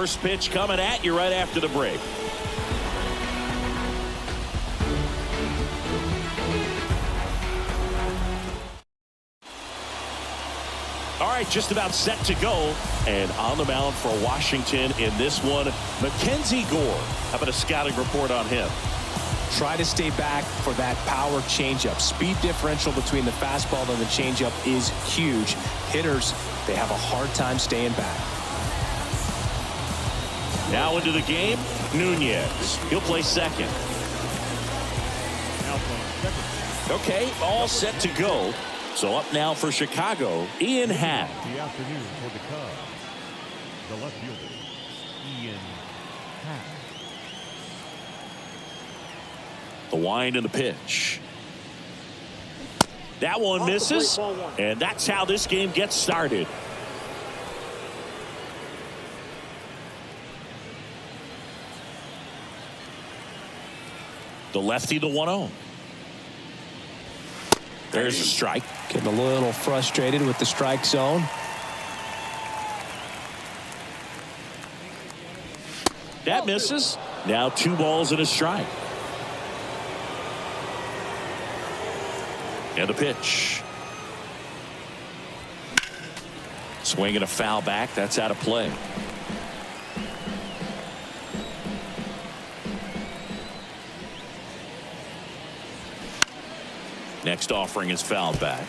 First pitch coming at you right after the break. All right, just about set to go. And on the mound for Washington in this one, Mackenzie Gore. How about a scouting report on him? Try to stay back for that power changeup. Speed differential between the fastball and the changeup is huge. Hitters, they have a hard time staying back. Now into the game, Nunez. He'll play second. Okay, all set to go. So up now for Chicago, Ian Happ. The afternoon for the Cubs. The left fielder, Ian Happ. The wind and the pitch. That one misses, and that's how this game gets started. The lefty, the 1-0. There's a strike. Getting a little frustrated with the strike zone. That misses. Now 2 balls and a strike. And the pitch. Swing and a foul back. That's out of play. Next offering is fouled back.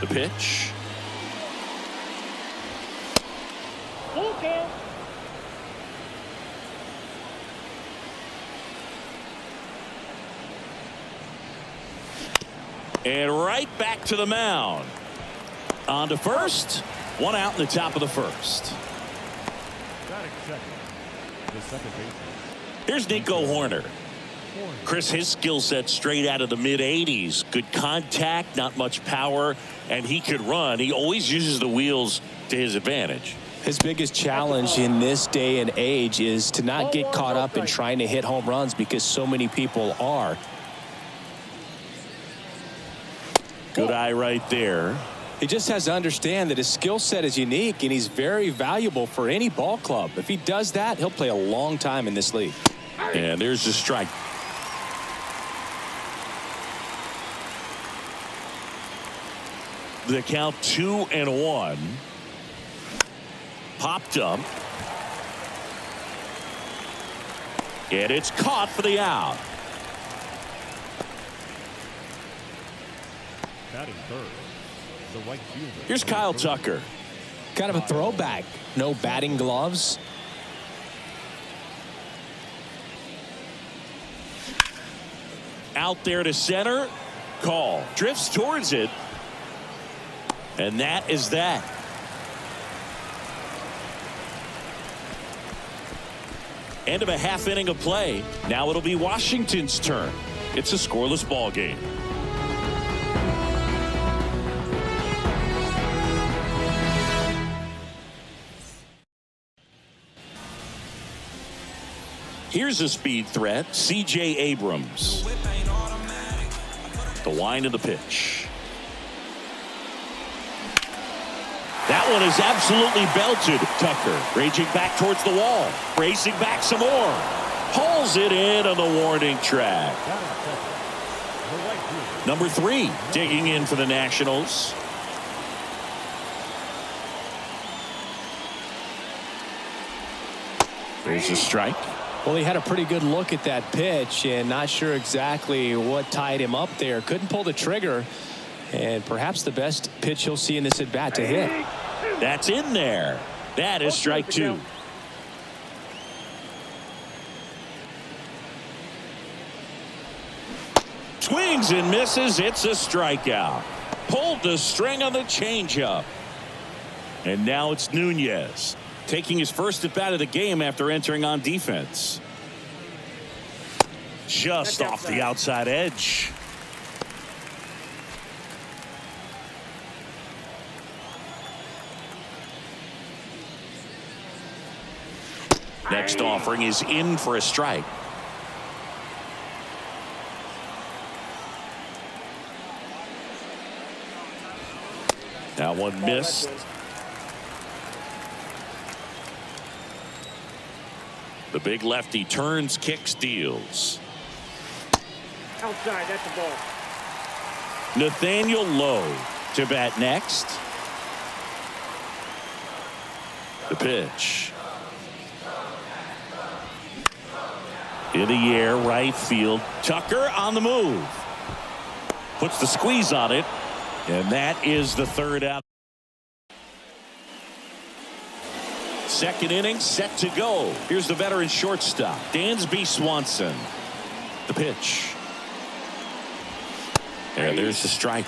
The pitch. Okay. And right back to the mound. On to first. 1 out in the top of the first. Batting second. The second baseman. Here's Nico Horner. Chris, his skill set straight out of the mid-80s. Good contact, not much power, and he could run. He always uses the wheels to his advantage. His biggest challenge in this day and age is to not get caught up in trying to hit home runs because so many people are. Good eye right there. He just has to understand that his skill set is unique and he's very valuable for any ball club. If he does that, he'll play a long time in this league. And there's the strike. The count 2-1. Popped up. And it's caught for the out. Batting third. The right fielder. Here's Kyle Tucker. Kind of a throwback. No batting gloves. Out there to center. Call. Drifts towards it. And that is that. End of a half inning of play. Now it'll be Washington's turn. It's a scoreless ball game. Here's a speed threat, C.J. Abrams. The wind of the pitch. That one is absolutely belted. Tucker raging back towards the wall. Racing back some more. Pulls it in on the warning track. Number 3 digging in for the Nationals. There's a strike. Well, he had a pretty good look at that pitch and not sure exactly what tied him up there. Couldn't pull the trigger. And perhaps the best pitch he'll see in this at bat to hit. That's in there. That is strike 2. Swings and misses. It's a strikeout. Pulled the string on the changeup. And now it's Nunez taking his first at bat of the game after entering on defense. Just off the outside edge. Next offering is in for a strike. That one missed. The big lefty turns, kicks, deals. Outside, that's the ball. Nathaniel Lowe to bat next. The pitch. In the air, right field. Tucker on the move. Puts the squeeze on it. And that is the third out. Second inning set to go. Here's the veteran shortstop, Dansby Swanson. The pitch. And there's the strike.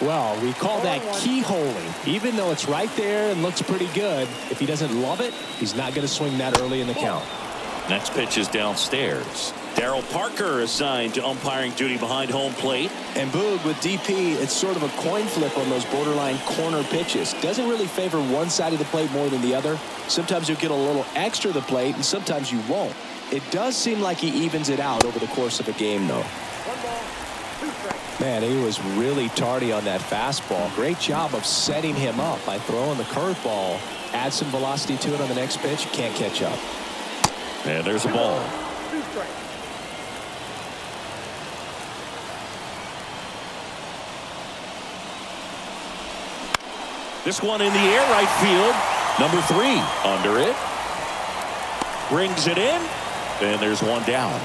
Well, we call that keyholing. Even though it's right there and looks pretty good, if he doesn't love it, he's not going to swing that early in the count. Next pitch is downstairs. Darryl Parker assigned to umpiring duty behind home plate. And Boog, with DP, it's sort of a coin flip on those borderline corner pitches. Doesn't really favor one side of the plate more than the other. Sometimes you'll get a little extra the plate, and sometimes you won't. It does seem like he evens it out over the course of a game, though. 1 ball, 2 strikes. Man, he was really tardy on that fastball. Great job of setting him up by throwing the curveball. Add some velocity to it on the next pitch. Can't catch up. And there's a ball. 2 strikes. This one in the air, right field. Number 3 under it. Brings it in. And there's one down.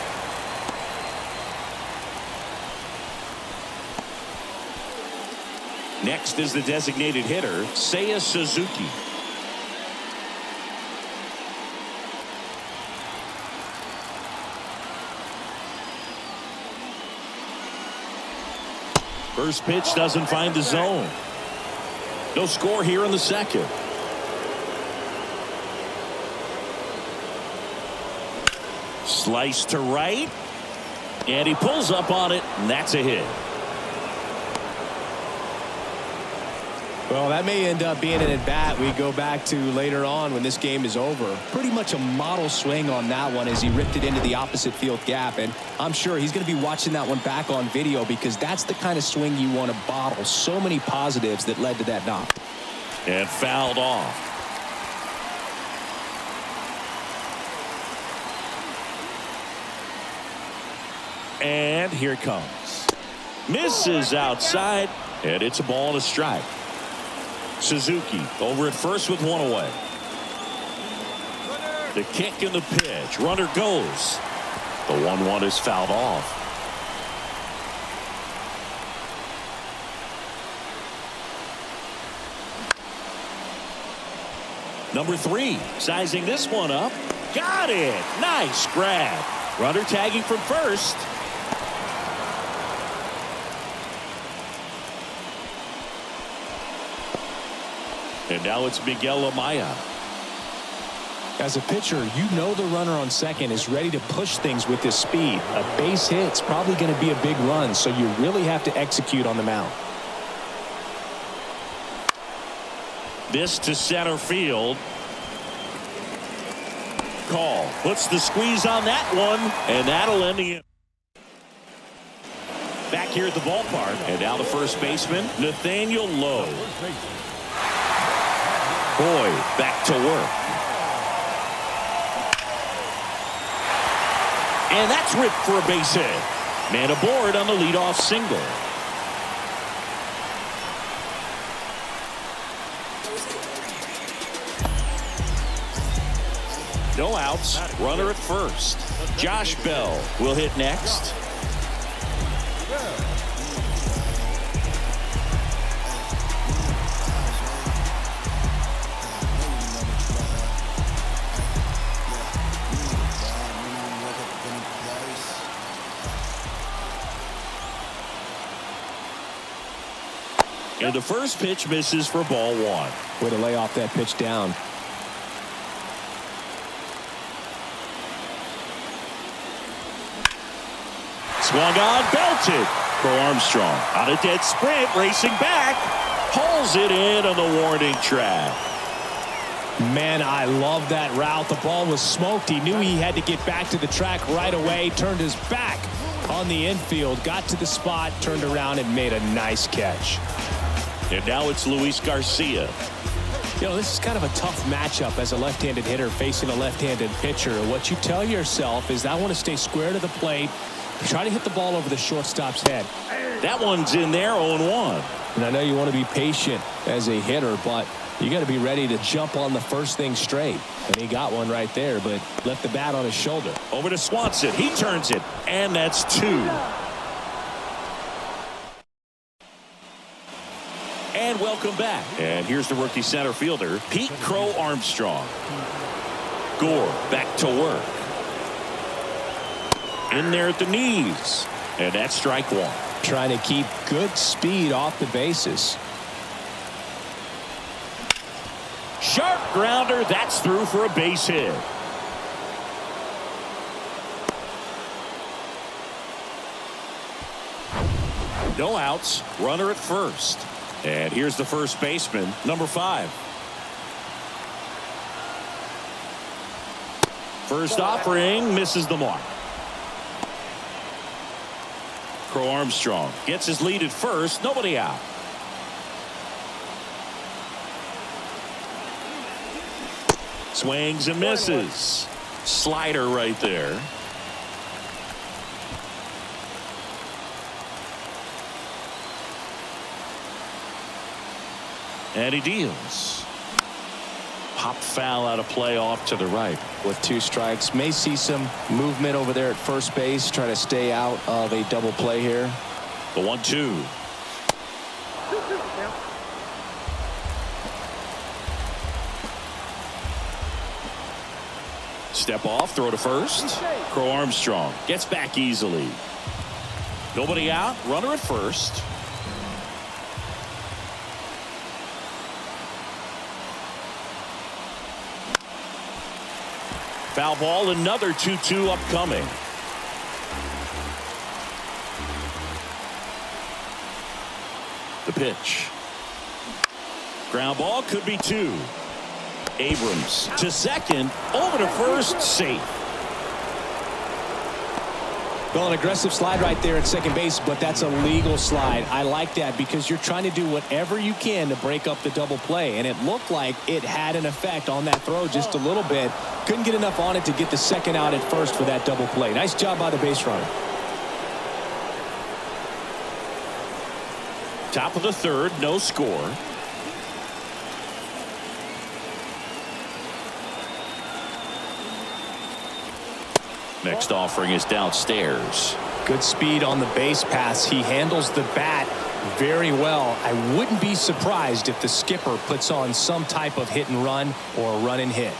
Next is the designated hitter, Seiya Suzuki. First pitch doesn't find the zone. No score here in the second. Slice to right. And he pulls up on it, and that's a hit. Well, that may end up being an at-bat we go back to later on when this game is over. Pretty much a model swing on that one as he ripped it into the opposite field gap. And I'm sure he's going to be watching that one back on video because that's the kind of swing you want to bottle. So many positives that led to that knock. And fouled off. And here it comes. Misses outside, and it's a ball and a strike. Suzuki over at first with one away. The kick and the pitch. Runner goes. The 1-1 is fouled off. Number 3 sizing this one up. Got it. Nice grab. Runner tagging from first. And now it's Miguel Amaya. As a pitcher, you know the runner on second is ready to push things with his speed. A base hit's probably going to be a big run, so you really have to execute on the mound. This to center field. Call. Puts the squeeze on that one, and that'll end the inning. Back here at the ballpark, and now the first baseman, Nathaniel Lowe. Boyd back to work. And that's ripped for a base hit. Man aboard on the leadoff single. No outs. Runner at first. Josh Bell will hit next. And the first pitch misses for ball 1. Way to lay off that pitch down. Swung on, belted. For Armstrong on a dead sprint, racing back. Hauls it in on the warning track. Man, I love that route. The ball was smoked. He knew he had to get back to the track right away. Turned his back on the infield. Got to the spot, turned around, and made a nice catch. And now it's Luis Garcia. You know, this is kind of a tough matchup as a left-handed hitter facing a left-handed pitcher. What you tell yourself is I want to stay square to the plate, try to hit the ball over the shortstop's head. That one's in there, 0-1. And I know you want to be patient as a hitter, but you got to be ready to jump on the first thing straight. And he got one right there, but left the bat on his shoulder. Over to Swanson. He turns it, and that's 2. And welcome back. And here's the rookie center fielder, Pete Crow Armstrong. Gore back to work. In there at the knees. And that's strike 1. Trying to keep good speed off the bases. Sharp grounder. That's through for a base hit. No outs. Runner at first. And here's the first baseman, number 5. First offering misses the mark. Crow Armstrong gets his lead at first. Nobody out. Swings and misses. Slider right there. And he deals. Pop foul out of play off to the right. With 2 strikes, may see some movement over there at first base, try to stay out of a double play here. The 1-2. Step off, throw to first. Crow Armstrong gets back easily. Nobody out, runner at first. Foul ball, another 2-2 upcoming. The pitch. Ground ball, could be 2. Abrams to second, over to first, safe. Well, an aggressive slide right there at second base, but that's a legal slide. I like that because you're trying to do whatever you can to break up the double play, and it looked like it had an effect on that throw just a little bit. Couldn't get enough on it to get the second out at first for that double play. Nice job by the base runner. Top of the 3rd, no score. Next offering is downstairs. Good speed on the base pass. He handles the bat very well. I wouldn't be surprised if the skipper puts on some type of hit and run or a run and hit.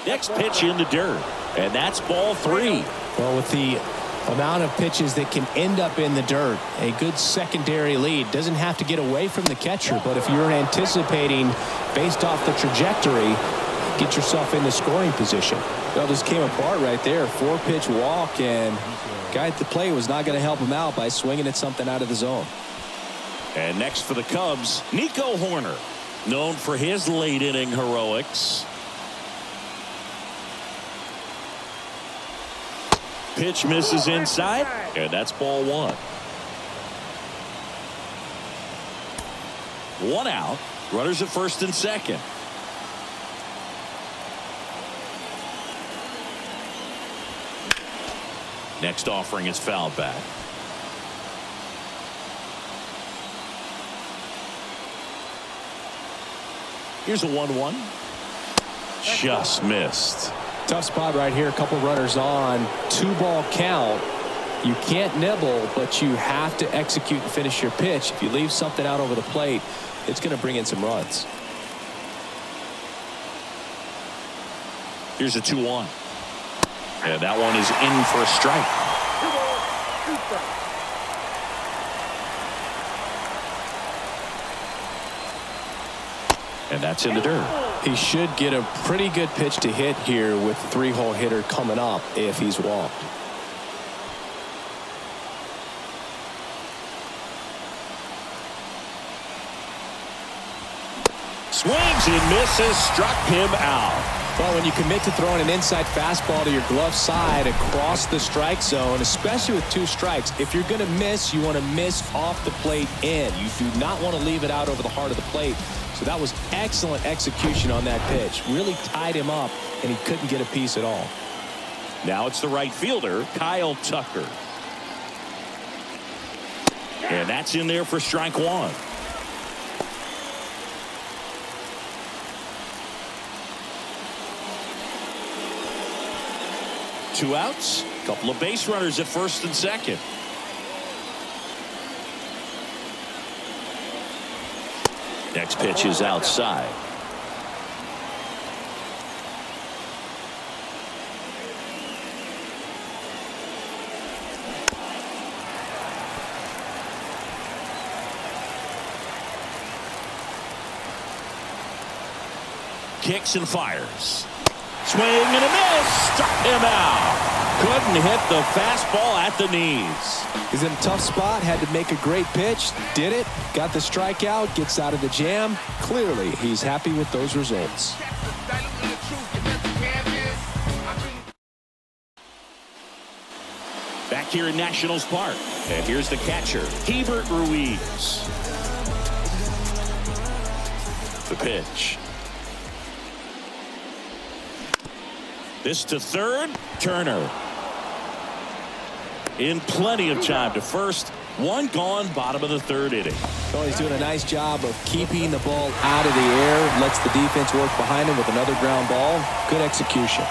Next pitch in the dirt, and that's ball 3. Well, with the amount of pitches that can end up in the dirt, a good secondary lead. Doesn't have to get away from the catcher, but if you're anticipating based off the trajectory, get yourself into scoring position. Well, this came apart right there. 4-pitch walk, and guy at the plate was not going to help him out by swinging at something out of the zone. And next for the Cubs, Nico Horner, known for his late inning heroics. Pitch misses inside, and that's ball 1. 1 out, runners at first and second. Next offering is fouled back. Here's a 1-1. Just missed. Tough spot right here. A couple runners on. 2-ball count. You can't nibble, but you have to execute and finish your pitch. If you leave something out over the plate, it's going to bring in some runs. Here's a 2-1. And that one is in for a strike. 2 strikes. And that's in the dirt. He should get a pretty good pitch to hit here with the 3-hole hitter coming up if he's walked. Swings and misses, struck him out. Well, when you commit to throwing an inside fastball to your glove side across the strike zone, especially with 2 strikes, if you're going to miss, you want to miss off the plate in. You do not want to leave it out over the heart of the plate. So that was excellent execution on that pitch. Really tied him up, and he couldn't get a piece at all. Now it's the right fielder, Kyle Tucker. And that's in there for strike 1. Two outs, couple of base runners at first and second. Next pitch is outside. Kicks and fires. Swing and a miss. Struck him out. Couldn't hit the fastball at the knees. He's in a tough spot. Had to make a great pitch. Did it. Got the strikeout. Gets out of the jam. Clearly, he's happy with those results. Back here in Nationals Park. And here's the catcher, Hebert Ruiz. The pitch. This to third. Turner. In plenty of time to first. One gone, bottom of the 3rd inning. Well, he's doing a nice job of keeping the ball out of the air. Lets the defense work behind him with another ground ball. Good execution.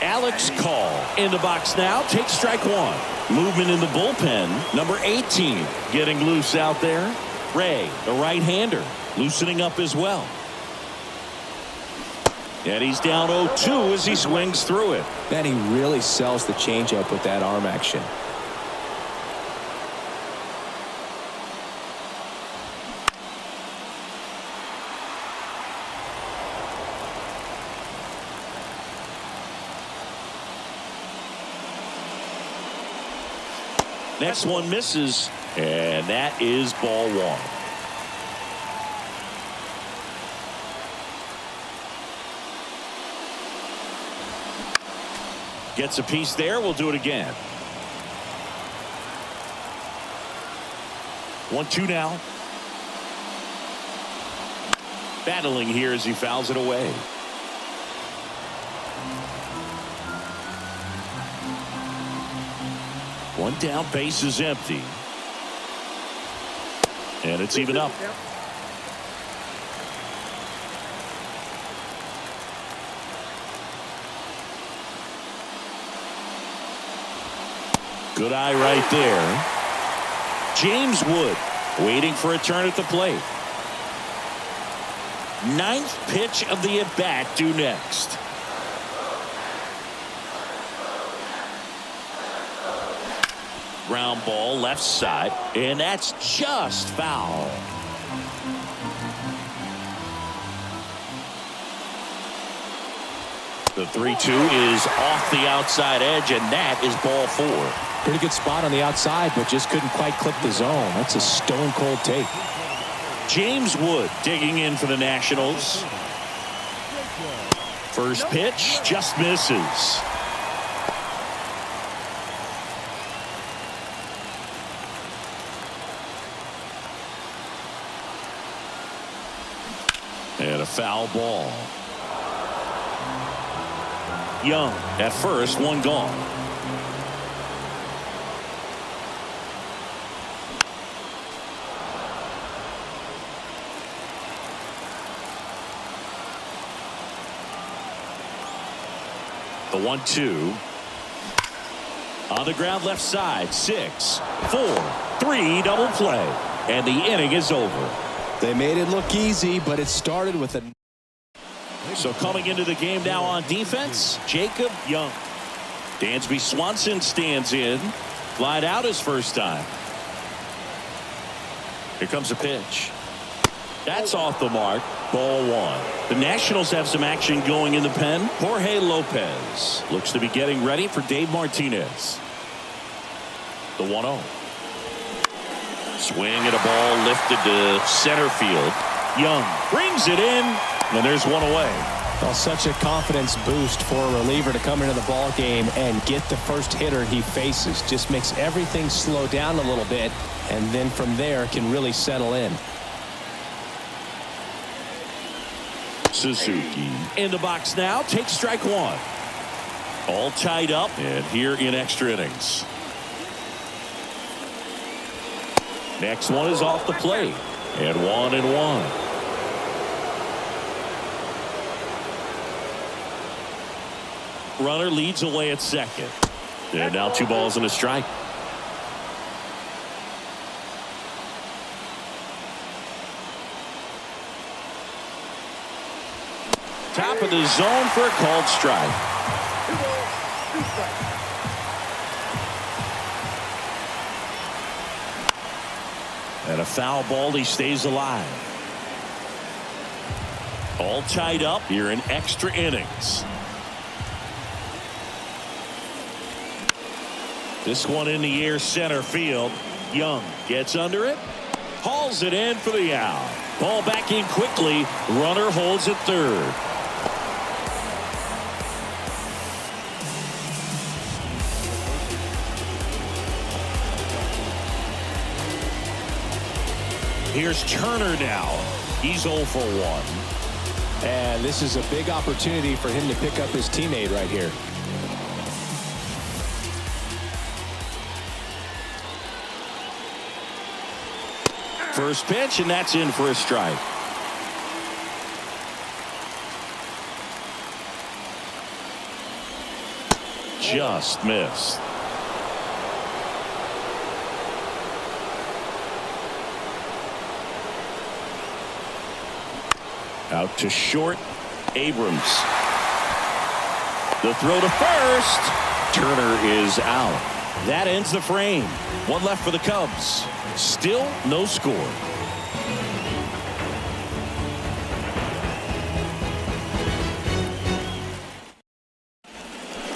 Alex Call in the box now. Takes strike 1. Movement in the bullpen. Number 18 getting loose out there. Ray, the right-hander, loosening up as well. And he's down 0-2 as he swings through it. Man, he really sells the changeup with that arm action. Next one misses, and that is ball 1. Gets a piece there. We'll do it again. 1-2 now. Battling here as he fouls it away. One down, base is empty. And it's even up. Good eye right there. James Wood waiting for a turn at the plate. 9th pitch of the at-bat due next. Ground ball left side, and that's just foul. The 3-2 is off the outside edge, and that is ball 4. Pretty good spot on the outside, but just couldn't quite click the zone. That's a stone cold take. James Wood digging in for the Nationals. First pitch just misses. And a foul ball. Young at first, one gone. The 1-2 on the ground left side. 6, 4, 3 double play, and the inning is over. They made it look easy, but it started with a. So coming into the game now on defense, Jacob Young. Dansby Swanson stands in. Lied out his first time. Here comes a pitch. That's off the mark. Ball 1. The Nationals have some action going in the pen. Jorge Lopez looks to be getting ready for Dave Martinez. The 1-0. Swing at a ball lifted to center field. Young brings it in. And there's one away. Well, such a confidence boost for a reliever to come into the ball game and get the first hitter he faces. Just makes everything slow down a little bit, and then from there can really settle in. Suzuki in the box now. Takes strike one. All tied up, and here in extra innings. Next one is off the plate. And 1-1. Runner leads away at second. And now 2 balls and a strike. Top of the zone for a called strike. 2 balls, 2 strikes. And a foul ball. He stays alive. All tied up here in extra innings. This one in the air, center field. Young gets under it. Hauls it in for the out. Ball back in quickly. Runner holds at third. Here's Turner now. He's 0 for 1. And this is a big opportunity for him to pick up his teammate right here. First pitch, and that's in for a strike. Just missed. Out to short. Abrams. The throw to first. Turner is out. That ends the frame. One left for the Cubs. Still no score.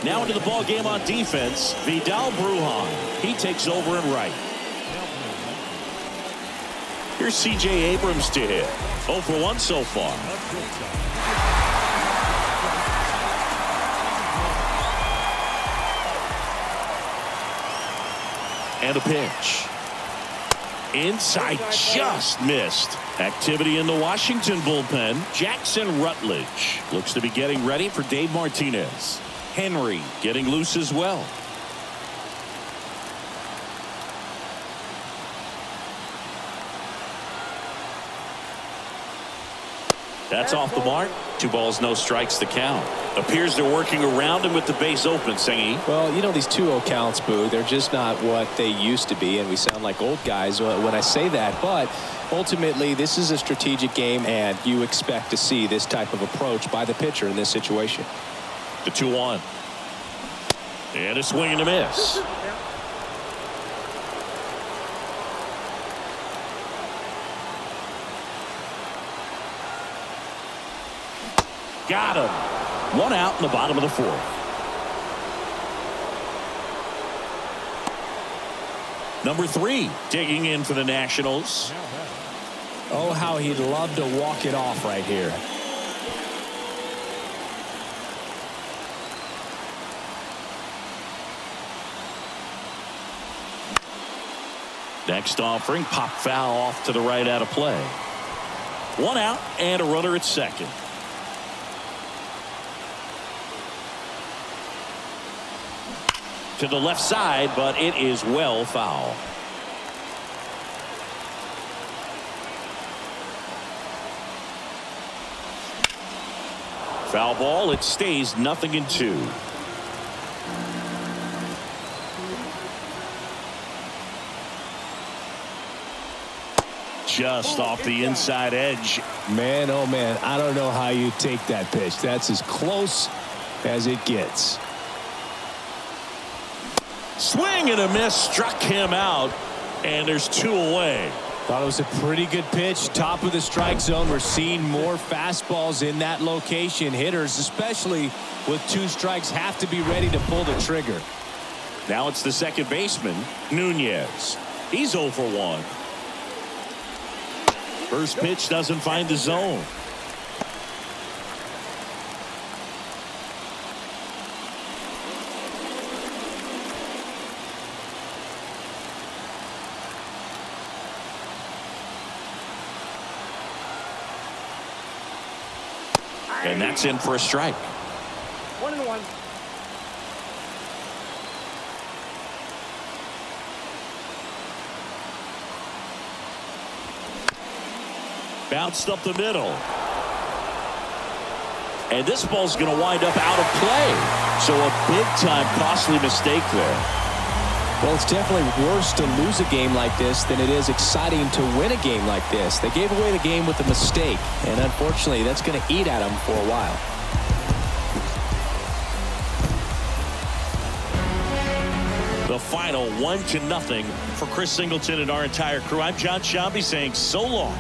Now into the ball game on defense. Vidal Brujan. He takes over in right. Here's C.J. Abrams to hit. 0 for 1 so far. And a pitch. Inside, just missed. Activity in the Washington bullpen. Jackson Rutledge looks to be getting ready for Dave Martinez. Henry getting loose as well. That's off the mark. 2 balls, no strikes to count. Appears they're working around him with the base open, Singy. Well, you know, these 2-0 counts, Boo, they're just not what they used to be, and we sound like old guys when I say that. But ultimately, this is a strategic game, and you expect to see this type of approach by the pitcher in this situation. The 2-1. And a swing and a miss. Got him. 1 out in the bottom of the 4th. Number 3 digging in for the Nationals. Oh, how he'd love to walk it off right here. Next offering, pop foul off to the right out of play. 1 out and a runner at second. To the left side, but it is well foul. Foul ball. It stays 0-2. Just off the inside edge. Man, oh man, I don't know how you take that pitch. That's as close as it gets. Swing and a miss, struck him out, and there's 2 away. Thought it was a pretty good pitch. Top of the strike zone. We're seeing more fastballs in that location. Hitters, especially with 2 strikes, have to be ready to pull the trigger. Now it's the second baseman, Nunez. He's 0 for 1. First pitch doesn't find the zone. And that's in for a strike. 1-1. Bounced up the middle. And this ball's going to wind up out of play. So a big-time costly mistake there. Well, it's definitely worse to lose a game like this than it is exciting to win a game like this. They gave away the game with a mistake, and unfortunately, that's going to eat at them for a while. The final 1-0 for Chris Singleton and our entire crew. I'm John Shambi saying so long.